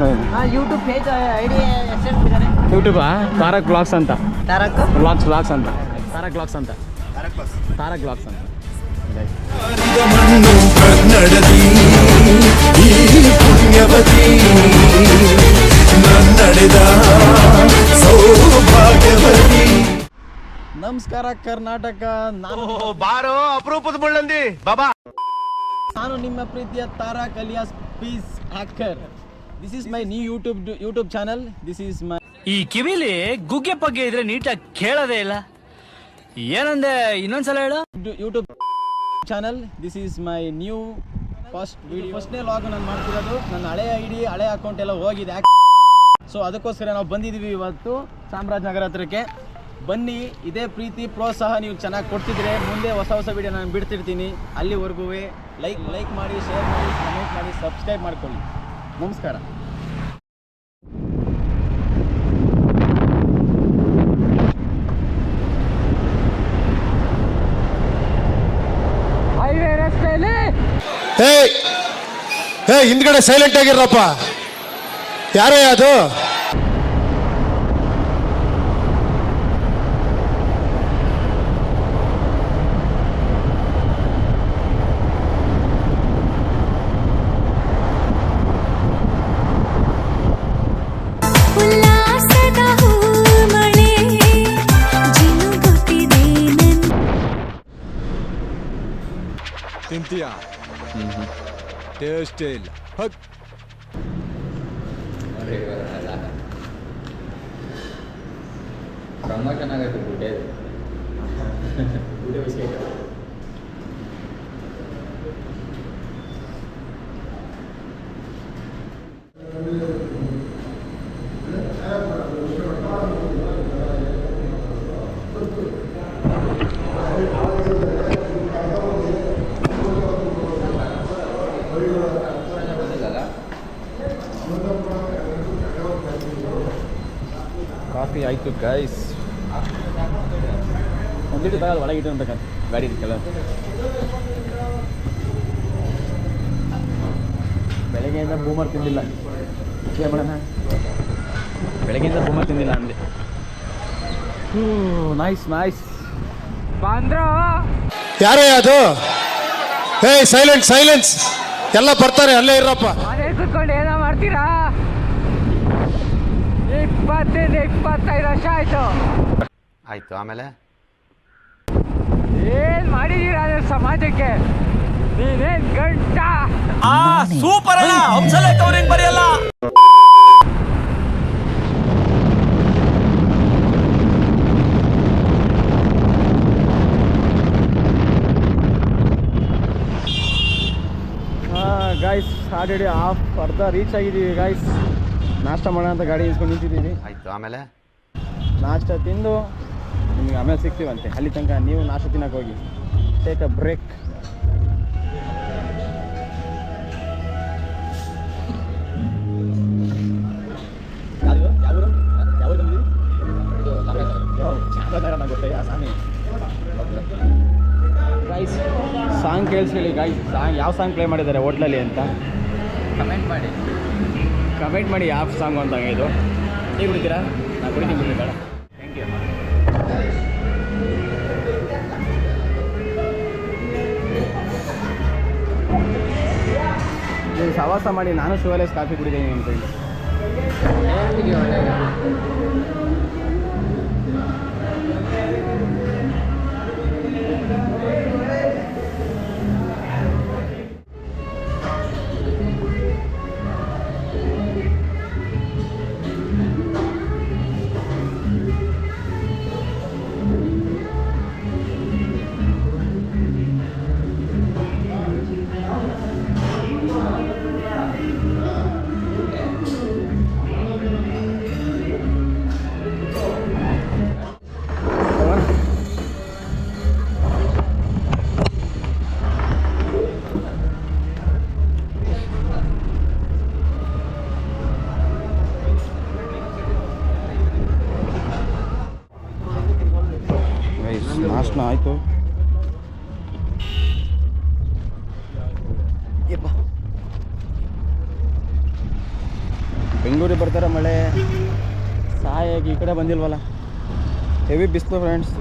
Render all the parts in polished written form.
ಮಾಡೋದು. YouTube page ID ಎಷ್ಟು ಹೇಳ್ತಿದ್ದಾರೆ? ಯೂಟ್ಯೂಬಾ ತಾರಕ್ ಬ್ಲಾಗ್ಸ್ ಅಂತ. ತಾರಕ್ ಬ್ಲಾಗ್ಸ್ ಅಂತ. ತಾರಕ್ ಬ್ಲಾಗ್ಸ್ ಅಂತ. ತಾರಕ್ ಬ್ಲಾಗ್ಸ್ ಅಂತ. ನಮಸ್ಕಾರ ಕರ್ನಾಟಕ. ನಾನು ಬಾರೋ ಅಪರೂಪದ ಮುಳ್ಳಂದಿ ಬಾಬಾ. ನಾನು ನಿಮ್ಮ ಪ್ರೀತಿಯ Tarak alias peace hacker. This is my new YouTube channel. This is my. ಈ ಕಿವಿಲಿ ಗುಗ್ಗೆ ಪಗ್ಗೆ ಇದ್ರೆ ನೀಟಾಗಿ ಕೇಳೋದೇ ಇಲ್ಲ. ಏನಂದೆ ಇನ್ನೊಂದ್ಸಲ ಹೇಳು. YouTube channel. This is my new ಫಸ್ಟ್ನೇ ಲಾಗ್ ನಾನು ಮಾಡ್ತಿರೋದು. ನನ್ನ ಹಳೆ ಐಡಿ ಹಳೆ ಅಕೌಂಟ್ ಎಲ್ಲ ಹೋಗಿದೆ. ಸೊ ಅದಕ್ಕೋಸ್ಕರ ನಾವು ಬಂದಿದ್ದೀವಿ ಇವತ್ತು ಚಾಮರಾಜನಗರ ಹತ್ರಕ್ಕೆ. ಬನ್ನಿ, ಇದೇ ಪ್ರೀತಿ ಪ್ರೋತ್ಸಾಹ ನೀವು ಚೆನ್ನಾಗಿ ಕೊಡ್ತಿದ್ರೆ ಮುಂದೆ ಹೊಸ ವಿಡಿಯೋ ನಾನು ಬಿಡ್ತಿರ್ತೀನಿ. ಅಲ್ಲಿವರೆಗೂ ಲೈಕ್ ಮಾಡಿ, ಶೇರ್ ಮಾಡಿ, ಕಮೆಂಟ್ ಮಾಡಿ, ಸಬ್ಸ್ಕ್ರೈಬ್ ಮಾಡ್ಕೊಳ್ಳಿ. ನಮಸ್ಕಾರ. ಹೈವೇ ರಸ್ತೆಯಲ್ಲಿ ಹಿಂದ್ಗಡೆ ಸೈಲೆಂಟ್ ಆಗಿರಪ್ಪ. ಯಾರೇ ಅದು? ತಿಂತೀಯಾ? ಟೇಸ್ಟೇ ಇಲ್ಲ. ತುಂಬ ಚೆನ್ನಾಗೈತೆ ಗುಡ್ಡೆ. ಕಾಫಿ ಆಯಿತು ಗೈಸ್. ಒಂದಿಟ್ಟು ತಗೊಳ್ಳಿ, ಒಳಗಿಟ್ಟು ಅಂತ ಗಾಡಿ ಇದಕ್ಕೆಲ್ಲ. ಬೆಳಗ್ಗೆಯಿಂದ ಬೂಮರ್ ತಿಂದಿಲ್ಲ. ಮಾಡೋಣ, ಬೆಳಗ್ಗೆಯಿಂದ ಬೂಮರ್ ತಿಂದಿಲ್ಲ ಅಂದೆ. Nice nice. ಬಂದ್ರು ಯಾರೇ ಅದು? ಸೈಲೆನ್ಸ್ ಎಲ್ಲ ಬರ್ತಾರೆ, ಅಲ್ಲೇ ಇರಪ್ಪ. ಮನೆ ಕುತ್ಕೊಂಡು ಏನೋ ಮಾಡ್ತೀರಾ? 25 ವರ್ಷ ಆಯ್ತು. ಆಮೇಲೆ ಏನ್ ಮಾಡಿದೀರಾ ಸಮಾಜಕ್ಕೆ? ನೀನೇನ್ ಗಂಟ ಸೂಪರ್ ಅಲ್ಲ. ಹಂಸಲೇಖ ಅವ್ರೇನ್ ಬರೆಯಲ್ಲ. ಗಾಯ್ಸ್ ಆಲ್ರೆಡಿ ಅರ್ಧ ರೀಚ್ ಆಗಿದ್ದೀವಿ ಗಾಯ್ಸ್. ನಾಷ್ಟ ಮಾಡೋಣ ಅಂತ ಗಾಡಿ ಇಸ್ಕೊಂಡು ನಿಂತಿದ್ದೀವಿ. ಆಯ್ತು. ಆಮೇಲೆ ನಾಷ್ಟ ತಿಂದು ನಿಮಗೆ ಆಮೇಲೆ ಸಿಗ್ತೀವಂತೆ. ಅಲ್ಲಿ ತನಕ ನೀವು ನಾಷ್ಟ ತಿನ್ನಕ್ಕೆ ಹೋಗಿ. Take a break. Guys song ಕೇಳಿಸ್ಕೊಳ್ಳಿ ಗೈಸ್. ಯಾವ ಸಾಂಗ್ ಪ್ಲೇ ಮಾಡಿದ್ದಾರೆ ಹೋಟ್ಲಲ್ಲಿ ಅಂತ ಕಮೆಂಟ್ ಮಾಡಿ ಯಾವ ಸಾಂಗು ಅಂತ. ಇದು ನೀವು ಕುಡಿತೀರಾ? ನಾನು ಕುಡಿತೀನಿ, ಬಿಡಿ ಬೇಡ. Thank you. ನೀವು ಸವಾಸ ಮಾಡಿ ನಾನು ಶುಗರ್ಲೆಸ್ ಕಾಫಿ ಕುಡಿದ್ದೀನಿ ಅಂತ ಹೇಳಿ. ನಾಷ್ಟ ಆಯಿತು. ಬೆಂಗಳೂರಿಗೆ ಬರ್ತಾರೆ ಮಳೆ ಸಾಯಾಗಿ ಈ ಕಡೆ ಬಂದಿಲ್ವಲ್ಲ. ಹೆವಿ ಬಿಸಿಲು ಫ್ರೆಂಡ್ಸ್.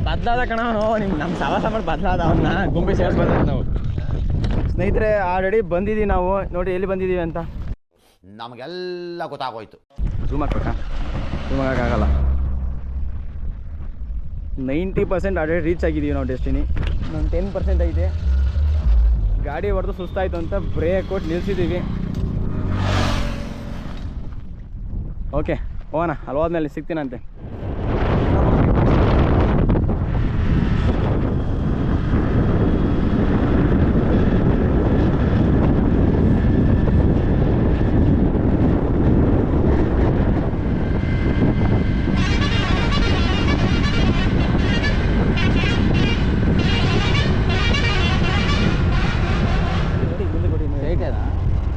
ಬದಲಾದ ಕಣ ನಮ್ಮ ಸವಾಸ ಮಾಡಿ ಬದಲಾದ ಅವನ್ನ ಗುಂಪಿ ಸೇರಿಸ್ಬಾರ್ದು ನಾವು. ಸ್ನೇಹಿತರೆ ಆಲ್ರೆಡಿ ಬಂದಿದ್ದೀವಿ ನಾವು. ನೋಡಿ ಎಲ್ಲಿ ಬಂದಿದ್ದೀವಿ ಅಂತ ನಮಗೆಲ್ಲ ಗೊತ್ತಾಗೋಯ್ತು. ಝೂಮ್ ಹಾಕ್ಬೇಕಾ? ಝೂಮ್ ಹಾಕೋಕ್ಕಾಗಲ್ಲ. 90% ಆಲ್ರೆಡಿ ರೀಚ್ ಆಗಿದ್ದೀವಿ ನಾವು ಡೆಸ್ಟಿನಿ. ನಾನು 10% ಐತೆ. ಗಾಡಿ ಹೊಡೆದು ಸುಸ್ತಾಯಿತು ಅಂತ ಬ್ರೇಕ್ ಕೊಟ್ಟು ನಿಲ್ಲಿಸಿದ್ದೀವಿ. ಓಕೆ ಹೋಗೋಣ. ಅಲ್ಲಿ ಹೋದ್ಮೇಲೆ ಸಿಗ್ತೀನಂತೆ.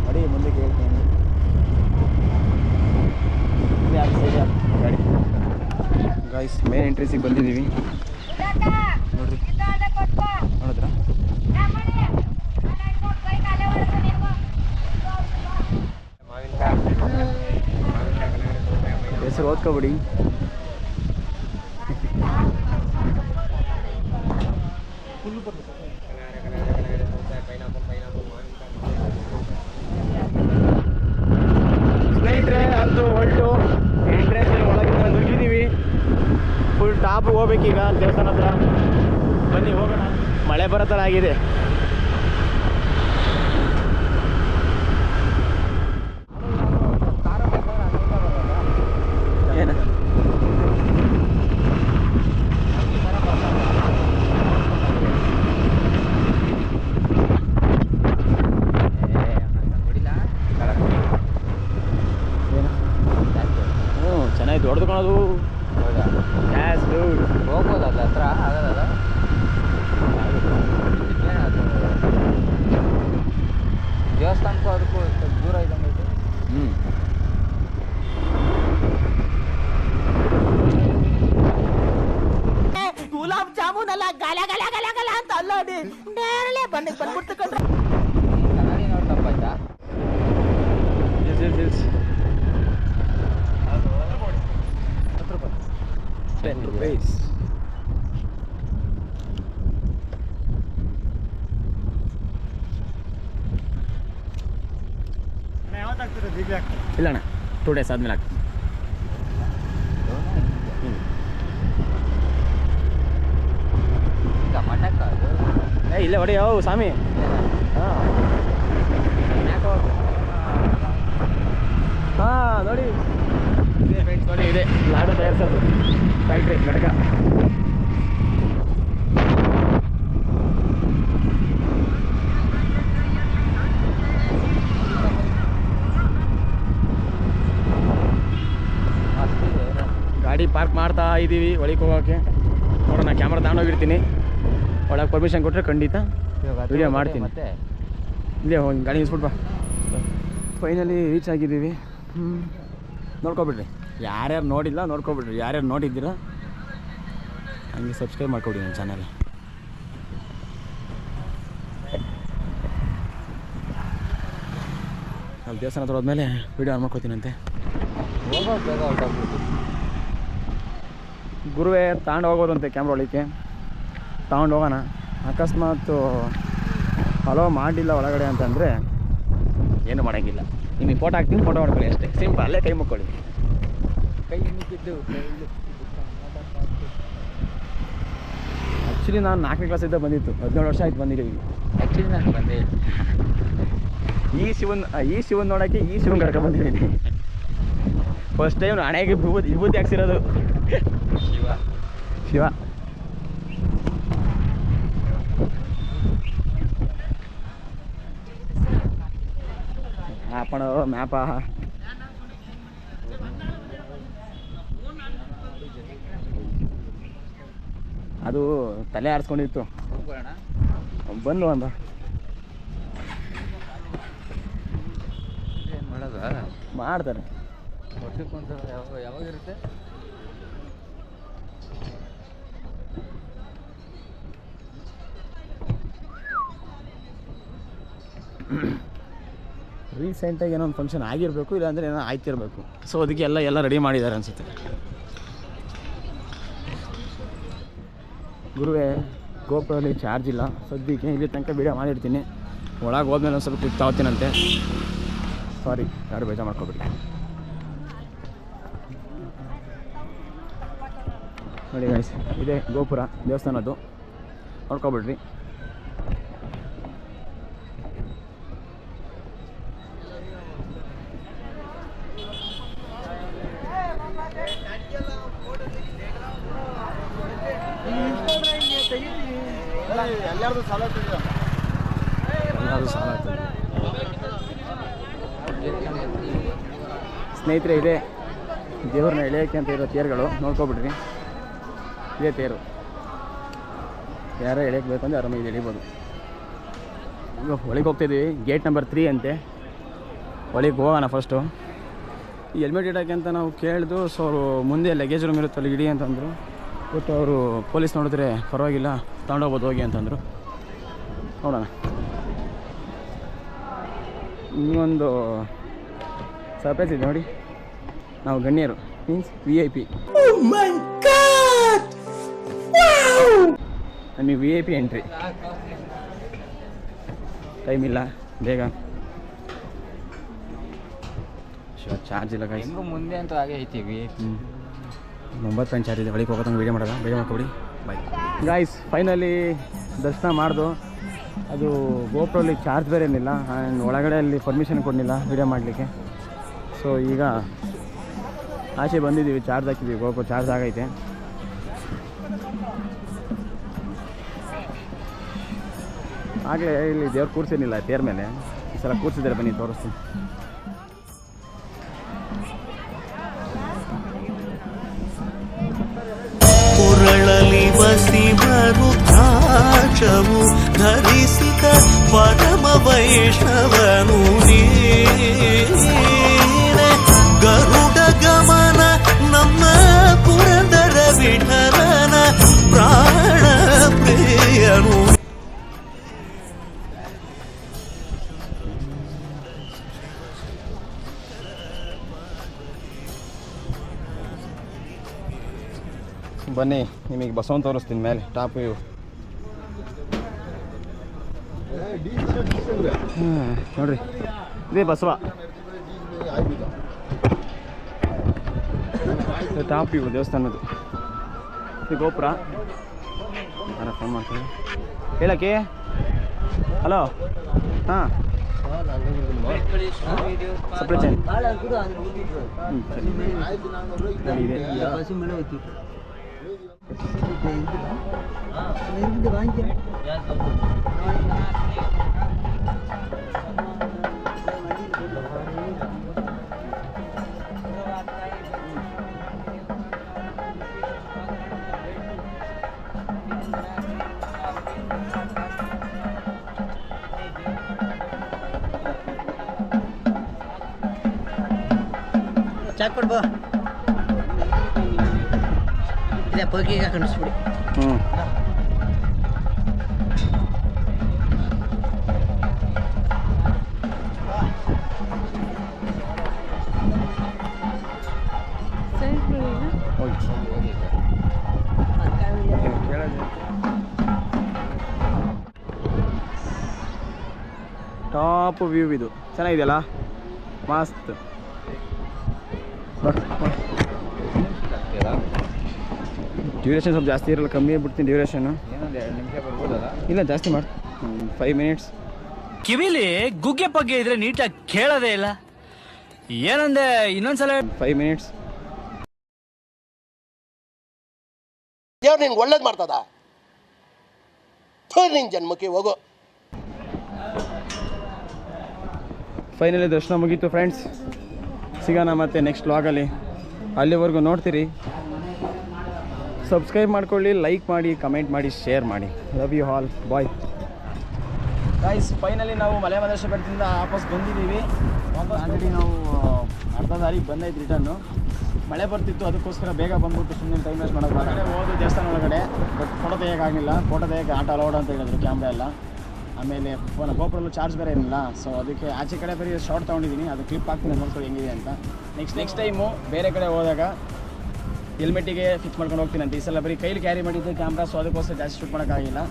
ನೋಡಿ ಮುಂದಕ್ಕೆ ಹೇಳ್ತೀನಿ. ಗೈಸ್ ಮೇನ್ ಎಂಟ್ರೆನ್ಸಿಗೆ ಬಂದಿದ್ದೀವಿ. ನೋಡ್ರಿ ನೋಡಿದ್ರಾ? ಹೆಸರು ಓದ್ಕೊಬಿಡಿ. ಸ್ನೇಹಿತರೆ ಅಂತೂ ಹೊರಟು ಎಂಟ್ರೆನ್ಸ್ ಒಳಗಿಂದ ನುಗ್ಗಿದ್ದೀವಿ. ಫುಲ್ ಟಾಪ್ ಹೋಗ್ಬೇಕೀಗ ದೇವಸ್ಥಾನ ಹತ್ರ. ಬನ್ನಿ ಹೋಗೋಣ. ಮಳೆ ಬರೋ ಥರ ಆಗಿದೆ. ಏನು ಚೆನ್ನಾಗಿ ದೊಡ್ಡದು ಕಾಣೋದು. ಗ್ಯಾಸ್ ಹೋಗ್ಬೋದಲ್ಲ ಹತ್ರ ಆಗಲ್ಲ. ದೇವಸ್ಥಾನಕ್ಕೂ ಅದಕ್ಕೂ ದೂರ ಇದ್ದಂಗೆ ಐತೆ. ಗುಲಾಬ್ ಜಾಮೂನ್ ಅಲ್ಲ ಗಲ ಗಲ ಗಲ ಗಲ ಅಂತ ಅಲ್ಲೋಡಿ ನೇರಳೆ ಬಂದ್ಬಿಡ್ತು ಕಣ್ರೆ. ಕನ್ನಡಿ ನೋಡಿ ತಪ್ಪಾಯ್ತಾ? ₹10. ಇಲ್ಲ ಅಣ್ಣ 2 days ಆದ್ಮೇಲೆ ಆಗ್ತದೆ. ಈಗ ಮಠಕ್ಕ ಅದು ಇಲ್ಲೇ ಹೊಡೆಯೋ ಸ್ವಾಮಿ. ಹಾಂ ನೋಡಿ ಇದೆ ಫ್ರೆಂಡ್ಸ್, ನೋಡಿ ಇದೆ ಲಾಡು ತಯಾರಿಸೋದು ಫ್ಯಾಕ್ಟ್ರಿ ಘಟಕ. ಗಾಡಿ ಪಾರ್ಕ್ ಮಾಡ್ತಾ ಇದ್ದೀವಿ ಒಳಗೆ ಹೋಗೋಕ್ಕೆ. ನೋಡೋಣ, ಕ್ಯಾಮ್ರಾ ತಗೊಂಡೋಗಿರ್ತೀನಿ. ಒಳಗೆ ಪರ್ಮಿಷನ್ ಕೊಟ್ಟರೆ ಖಂಡಿತ ವಿಡಿಯೋ ಮಾಡ್ತೀನಿ. ಮತ್ತೆ ಇಲ್ಲೇ ಹೋಗಿ ಗಾಡಿ ನಿಲ್ಸ್ಬಿಟ್ಟು ಬಾ. ಫೈನಲಿ ರೀಚ್ ಆಗಿದ್ದೀವಿ. ನೋಡ್ಕೊಬಿಡ್ರಿ, ಯಾರ್ಯಾರು ನೋಡಿಲ್ಲ ನೋಡ್ಕೊಬಿಡ್ರಿ. ಯಾರ್ಯಾರು ನೋಡಿದ್ದೀರಾ ಹಂಗೆ ಸಬ್ಸ್ಕ್ರೈಬ್ ಮಾಡ್ಕೊಡಿ ನನ್ನ ಚಾನಲ್. ಅಲ್ಲಿ ದೇವಸ್ಥಾನ ಹತ್ರ ಹೋದ್ಮೇಲೆ ವೀಡಿಯೋ ಆನ್ ಮಾಡ್ಕೊತೀನಂತೆ. ಹೋಗೋದು ಬೇಗ ಹೊರಟೋಗ್ಬಿಟ್ಟು ಗುರುವೇ ತಗೊಂಡು ಹೋಗೋದಂತೆ ಕ್ಯಾಮ್ರಾ ಒಳಕ್ಕೆ. ತಗೊಂಡು ಹೋಗೋಣ. ಅಕಸ್ಮಾತ್ ಹಲೋ ಮಾಡಿಲ್ಲ ಒಳಗಡೆ ಅಂತಂದರೆ ಏನು ಮಾಡೋಂಗಿಲ್ಲ. ನಿಮಗೆ ಫೋಟೋ ಹಾಕ್ತೀನಿ, ಫೋಟೋ ಮಾಡ್ಕೊಳ್ಳಿ ಅಷ್ಟೇ. ಸಿಂಪಲ್, ಅಲ್ಲೇ ಕೈ ಮುಕ್ಕೊಳ್ಳಿ. ಕೈ ಮುಕ್ಕಿದ್ದು ಆ್ಯಕ್ಚುಲಿ ನಾನು 4ನೇ ಕ್ಲಾಸಿಂದ ಬಂದಿತ್ತು. 17 ವರ್ಷ ಆಯ್ತು ಬಂದಿದ್ದೀವಿ. ಆ್ಯಕ್ಚುಲಿ ನಾನು ಬಂದೆ ಈ ಶಿವನ್ ನೋಡೋಕ್ಕೆ ಈ ಶಿವನ್ ಕರ್ಕೊಂಡು ಬಂದಿದ್ದೀನಿ. ಫಸ್ಟ್ ಟೈಮ್ ಹಣೆಗೆ ವಿಭೂತಿ ಹಾಕ್ಸಿರೋದು. ಶಿವ ಮ್ಯಾಪಣ ಮ್ಯಾಪ. ಅದು ತಲೆ ಆರಿಸ್ಕೊಂಡಿತ್ತು ಬಂದು ಅಂತ ಮಾಡ್ತಾರೆ. ವರ್ಷಕ್ಕೊಂದು ಯಾವಾಗ ಇರುತ್ತೆ? ರೀಸೆಂಟಾಗಿ ಏನೋ ಒಂದು ಫಂಕ್ಷನ್ ಆಗಿರಬೇಕು, ಇಲ್ಲಾಂದರೆ ಏನೋ ಆಯ್ತಿರಬೇಕು. ಸೊ ಅದಕ್ಕೆ ಎಲ್ಲ ರೆಡಿ ಮಾಡಿದ್ದಾರೆ ಅನಿಸುತ್ತೆ. ಗುರುವೇ ಗೋಪುರಲ್ಲಿ ಚಾರ್ಜ್ ಇಲ್ಲ ಸದ್ಯಕ್ಕೆ, ಇಲ್ಲಿ ತನಕ ವೀಡಿಯೋ ಮಾಡಿರ್ತೀನಿ. ಒಳಗೆ ಹೋದ್ಮೇಲೆ ಒಂದು ಸ್ವಲ್ಪ ಕ್ಲಿಕ್ ತಗೋತೀನಂತೆ. ಸಾರಿ, ಯಾರು ಬೇಜಾರು ಮಾಡ್ಕೊಬಿಡಿ. ನೋಡಿ ಗೈಸ್, ಇದೇ ಗೋಪುರ ದೇವಸ್ಥಾನದ್ದು, ನೋಡ್ಕೊಬಿಡ್ರಿ. ಎಲ್ಲಾರ್ದು ಸಾಲ ಸ್ನೇಹಿತರೆ, ಇದೆ ದೇವ್ರನ್ನ ಎಳೆಯೋಕ್ಕೆ ಅಂತ ಇರೋ ತೇರುಗಳು, ನೋಡ್ಕೊಬಿಡ್ರಿ. ಇದೇ ತೇರು, ಯಾರೋ ಎಳೆಯಕ್ಕೆ ಬೇಕಂದ್ರೆ ಆರಾಮಾಗಿ ಎಳಿಬೋದು. ಈಗ ಒಳಗೆ ಹೋಗ್ತಾಯಿದ್ದೀವಿ, ಗೇಟ್ ನಂಬರ್ 3 ಅಂತೆ. ಒಳಗೆ ಹೋಗೋಣ ಫಸ್ಟು. ಈ ಹೆಲ್ಮೆಟ್ ಇಡೋಕ್ಕೆ ಅಂತ ನಾವು ಕೇಳಿದು. ಸೊ ಅವರು ಮುಂದೆ ಲಗೇಜ್ ರೂಮ್ ಇರುತ್ತೆ, ಅಲ್ಲಿ ಇಡಿ ಅಂತಂದರು. ಬಟ್ ಅವರು ಪೊಲೀಸ್ ನೋಡಿದ್ರೆ ಪರವಾಗಿಲ್ಲ ತಗೊಂಡೋಗ್ಬೋದು ಹೋಗಿ ಅಂತಂದರು. ನೋಡೋಣ. ಇನ್ನೊಂದು ಸರ್ಪ್ರೈಸ್ ಇದೆ ನೋಡಿ. ನಾವು ಗಣ್ಯರು ಮೀನ್ಸ್ VIP. ನಮಗೆ VIP ಎಂಟ್ರಿ. ಟೈಮ್ ಇಲ್ಲ, ಬೇಗ. ಚಾರ್ಜ್ ಇಲ್ಲ ಗಾಯ್ಸ್. ಹೆಂಗೂ ಮುಂದೆ ಅಂತೂ ಹಾಗೆ ಐತಿ VIP. 9 ಚಾರ್ಜ್ ಇದೆ. ಒಳಗೆ ಹೋಗೋದಂಗೆ ವೀಡಿಯೋ ಮಾಡೋಣ, ಬೇಗ ಮಾಡ್ಕೊಬಿಡಿ. Bye guys. ಫೈನಲಿ ದರ್ಶನ ಮಾಡ್ದು. ಅದು ಗೋಪುರಲ್ಲಿ ಚಾರ್ಜ್ ಬೇರೆ ಏನಿಲ್ಲ, ಆ್ಯಂಡ್ ಒಳಗಡೆ ಅಲ್ಲಿ ಪರ್ಮಿಷನ್ ಕೊಡಲಿಲ್ಲ ವೀಡಿಯೋ ಮಾಡಲಿಕ್ಕೆ. ಸೊ ಈಗ ಆಚೆ ಬಂದಿದ್ದೀವಿ, ಚಾರ್ಜ್ ಹಾಕಿದ್ದೀವಿ. ಗೋಪುರ ಚಾರ್ಜ್ ಆಗೈತೆ. ಆಗಲೇ ಇಲ್ಲಿ ದೇವ್ರು ಕೂರಿಸಿರ್ಲಿಲ್ಲ ತೇರ್ ಮೇಲೆ, ಈ ಸಲ ಕೂರಿಸಿದ್ದಾರೆ, ಬನ್ನಿ ತೋರಿಸ್ತೀನಿ. ಕುರಳಲಿ ಬಸಿ ಮರುದ್ರಾಕ್ಷವು ಧರಿಸಿದ ಪರಮ ವೈಷ್ಣವನು ನೀನೆ. ಗರುಡ ಗಮನ ನಮ್ಮ ಪುರಂದರ ವಿಠಲನ ಪ್ರಾಣ ಪ್ರಿಯನು. ಬನ್ನಿ, ನಿಮಗೆ ಬಸವನ್ ತೋರಿಸ್ತೀನಿ ಮೇಲೆ ಟಾಪ್ ವ್ಯೂ. ನೋಡ್ರಿ, ಇದೇ ಬಸವ ಟಾಪ್ ವ್ಯೂ ದೇವಸ್ಥಾನದ್ದು. ಇದು ಗೋಪುರ. ಫೋನ್ ಮಾಡ್ತೀನಿ ಹೇಳಕ್ಕೆ. ಹಲೋ, ಹಾಂ ಸಪ್ರೇಟ್ ಇದೆ. ಚಾಕ್ ಕೊಡ್ಬೋ, ಇದೇ ಪೋಕಿಗೆ ಕಣಿಸ್ಬಿಡಿ. ಟಾಪ್ ವ್ಯೂ ಇದು, ಚೆನ್ನಾಗಿದೆಯಲ್ಲ, ಮಸ್ತ್. ಡ್ಯೂರೇಷನ್ ಸ್ವಲ್ಪ ಜಾಸ್ತಿ ಇರಲ್ಲ, ಕಮ್ಮಿ ಬಿಡ್ತೀನಿ ಡ್ಯೂರೇಷನ್ನು. ಏನೊಂದು 2 ನಿಮಿಷ ಬರ್ಬೋದಲ್ಲ? ಇಲ್ಲ, ಜಾಸ್ತಿ ಮಾಡಿ 5 ಮಿನಿಟ್ಸ್ ಕಿವಿಲಿ ಗುಗ್ಗೆ ಪಗ್ಗೆ ಇದ್ರೆ ನೀಟಾಗಿ ಕೇಳೋದೇ ಇಲ್ಲ. ಏನಂದೆ ಇನ್ನೊಂದ್ಸಲ 5 minutes. ದೇವ್ರು ನಿನ್ಗೆ ಒಳ್ಳೇದು ಮಾಡ್ತದ ನಿನ್ ಜನ್ಮಕ್ಕೆ ಹೋಗೋ. ಫೈನಲಿ ದರ್ಶನ ಮುಗೀತು ಫ್ರೆಂಡ್ಸ್. ಸಿಗೋಣ ಮತ್ತೆ ನೆಕ್ಸ್ಟ್ ವ್ಲಾಗಲ್ಲಿ. ಅಲ್ಲಿವರೆಗೂ ನೋಡ್ತೀರಿ. ಸಬ್ಸ್ಕ್ರೈಬ್ ಮಾಡ್ಕೊಳ್ಳಿ, ಲೈಕ್ ಮಾಡಿ, ಕಮೆಂಟ್ ಮಾಡಿ, ಶೇರ್ ಮಾಡಿ. Love you all. Bye guys. Finally ನಾವು ಮಲೆ ಮಹದೇಶ್ವರ ಬೆಟ್ಟದಿಂದ ವಾಪಸ್ ಬಂದಿದ್ದೀವಿ. ಆಲ್ರೆಡಿ ನಾವು ಅರ್ಧ ದಾರಿಗೆ ಬಂದೈತೆ ರಿಟರ್ನು. ಮಳೆ ಬರ್ತಿತ್ತು, ಅದಕ್ಕೋಸ್ಕರ ಬೇಗ ಬಂದ್ಬಿಟ್ಟು ಸುಮ್ಮನೆ ಟೈಮ್ ವೇಸ್ಟ್ ಮಾಡೋದು. ಹೊರಗಡೆ ಹೋದು ದೇವಸ್ಥಾನ ಒಳಗಡೆ, ಬಟ್ ಫೋಟೋ ತೆಗಿಯೋಕ್ಕಾಗಿಲ್ಲ. ಫೋಟೋ ತೆಗಿಯೋಕ್ಕೆ ಆಟ ಅಲೌಡ್ ಅಂತ ಹೇಳಿದ್ರು, ಕ್ಯಾಮ್ರಾ ಎಲ್ಲ. ಆಮೇಲೆ ಗೋಪುರಲ್ಲೂ ಚಾರ್ಜ್ ಬೇರೆ ಇರಲಿಲ್ಲ. ಸೊ ಅದಕ್ಕೆ ಆಚೆ ಕಡೆ ಬರೀ ಶಾರ್ಟ್ ತೊಗೊಂಡಿದ್ದೀನಿ. ಅದು ಕ್ಲಿಪ್ ಹಾಕ್ತೀನಿ, ನೋಡ್ಕೊಳ್ಳಿ ಹೆಂಗಿದೆ ಅಂತ. ನೆಕ್ಸ್ಟ್ ಟೈಮು ಬೇರೆ ಕಡೆ ಹೋದಾಗ ಹೆಲ್ಮೆಟ್ಟಿಗೆ ಫಿಕ್ಸ್ ಮಾಡ್ಕೊಂಡು ಹೋಗ್ತೀನಿ ಅಂತ. ಈ ಸಲ ಬರೀ ಕೈಲಿ ಕ್ಯಾರಿ ಮಾಡಿದ್ದೆ ಕ್ಯಾಮ್ರಾ, ಸೊ ಅದಕ್ಕೋಸ್ಕರ ಜಾಸ್ತಿ ಶೂಟ್ ಮಾಡೋಕ್ಕಾಗಿಲ್ಲ.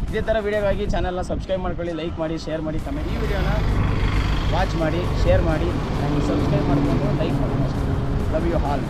ಇದೇ ಥರ ವೀಡಿಯೋಗಾಗಿ ಚಾನಲ್ನ ಸಬ್ಸ್ಕ್ರೈಬ್ ಮಾಡ್ಕೊಳ್ಳಿ, ಲೈಕ್ ಮಾಡಿ, ಶೇರ್ ಮಾಡಿ, ಕಮೆಂಟ್. ಈ ವಿಡಿಯೋನ ವಾಚ್ ಮಾಡಿ, ಶೇರ್ ಮಾಡಿ, ಸಬ್ಸ್ಕ್ರೈಬ್ ಮಾಡಿಕೊಂಡು ಲೈಕ್ ಮಾಡಿ. Love you all.